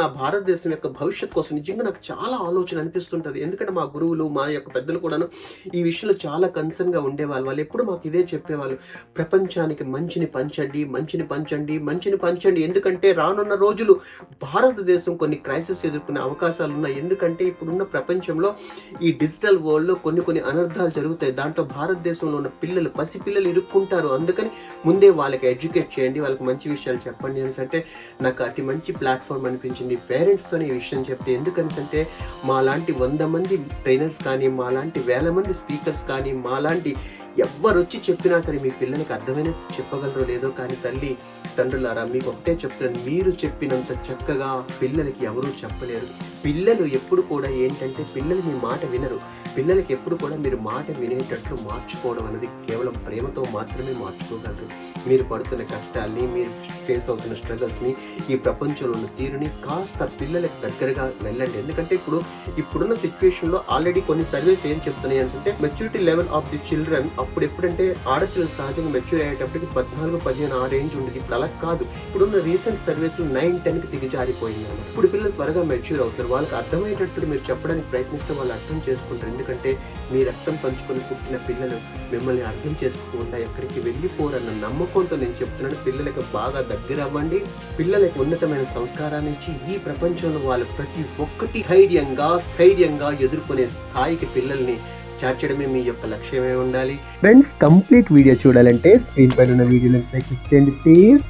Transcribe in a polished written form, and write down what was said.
నా భారతదేశం యొక్క భవిష్యత్ కోసం నిజంగా నాకు చాలా ఆలోచన అనిపిస్తుంటది. ఎందుకంటే మా గురువులు, మా యొక్క పెద్దలు కూడాను ఈ విషయంలో చాలా కన్సర్న్‌గా ఉండేవాళ్ళు. వాళ్ళు ఎప్పుడు మాకు ఇదే చెప్పేవాళ్ళు. ప్రపంచానికి మంచిని పంచండి, మంచిని పంచండి, మంచిని పంచండి. ఎందుకంటే రానున్న రోజులు భారతదేశం కొన్ని క్రైసిస్ ఎదుర్కొనే అవకాశాలు ఉన్నాయి. ఎందుకంటే ఇప్పుడున్న ప్రపంచంలో ఈ డిజిటల్ వరల్డ్‌లో కొన్ని అనర్థాలు జరుగుతాయి. దాంట్లో భారతదేశంలో ఉన్న పిల్లలు, పసిపిల్లలు ఇరుక్కుంటారు. అందుకని ముందే వాళ్ళకి ఎడ్యుకేట్ చేయండి, వాళ్ళకి మంచి విషయాలు చెప్పండి అనేసి నాకు అతి మంచి ప్లాట్‌ఫార్మ్ అనిపించింది. పేరెంట్స్‌తోనే ఈ విషయం చెప్తే. ఎందుకంటే మాలాంటి 100 మంది ట్రైనర్స్ కానీ, మాలాంటి వేల మంది స్పీకర్స్ కానీ, మాలాంటి ఎవ్వరొచ్చి చెప్పినా సరే మీ పిల్లలకి అర్థమైనట్టు చెప్పగలరో లేదో కానీ తల్లి తండ్రులారా మీకు ఒకటే చెప్తున్నాను, మీరు చెప్పినంత చక్కగా పిల్లలకి ఎవరూ చెప్పలేరు. పిల్లలు ఎప్పుడు కూడా ఏంటంటే పిల్లలు మీ మాట వినరు. పిల్లలకి ఎప్పుడు కూడా మీరు మాట వినేటట్లు మార్చుకోవడం అనేది కేవలం ప్రేమతో మాత్రమే మార్చుకోగలరు. మీరు పడుతున్న కష్టాల్ని, మీరు ఫేస్ అవుతున్న స్ట్రగల్స్ని, ఈ ప్రపంచంలో ఉన్న తీరుని కాస్త పిల్లలకు దగ్గరగా వెళ్ళండి. ఎందుకంటే ఇప్పుడున్న సిచ్యువేషన్లో ఆల్రెడీ కొన్ని సర్వేస్ ఏం చెప్తున్నాయి అంటే maturity level of the children అప్పుడు ఎప్పుడంటే ఆడపిల్లలు సహజంగా మెచ్యూర్ అయ్యేటప్పటికి 14, 15 ఆ రేంజ్ ఉండేది. ఇప్పుడు అలా కాదు. ఇప్పుడున్న రీసెంట్ సర్వేస్ 9, 10కి దిగజారిపోయింది. ఇప్పుడు పిల్లలు త్వరగా మెచ్యూర్ అవుతారు. వాళ్ళకి అర్థమయ్యేటట్టు మీరు చెప్పడానికి ప్రయత్నిస్తే వాళ్ళు అర్థం చేసుకుంటారు. ఎందుకంటే మీ రక్తం పంచుకొని పుట్టిన పిల్లలు మిమ్మల్ని అర్థం చేసుకోకుండా ఎక్కడికి వెళ్ళిపోరన్న నమ్మకంతో నేను చెప్తున్నాను. పిల్లలకు బాగా దగ్గర అవ్వండి. పిల్లలకు ఉన్నతమైన సంస్కారాన్ని ఇచ్చి ఈ ప్రపంచంలో వాళ్ళు ప్రతి ఒక్కటి స్థైర్యంగా ఎదుర్కొనే స్థాయికి పిల్లల్ని చేర్చడమే మీ యొక్క లక్ష్యమే ఉండాలి. ఫ్రెండ్స్, కంప్లీట్ వీడియో చూడాలంటే స్క్రీన్ పైన ఉన్న వీడియోని క్లిక్ చేయండి ప్లీజ్.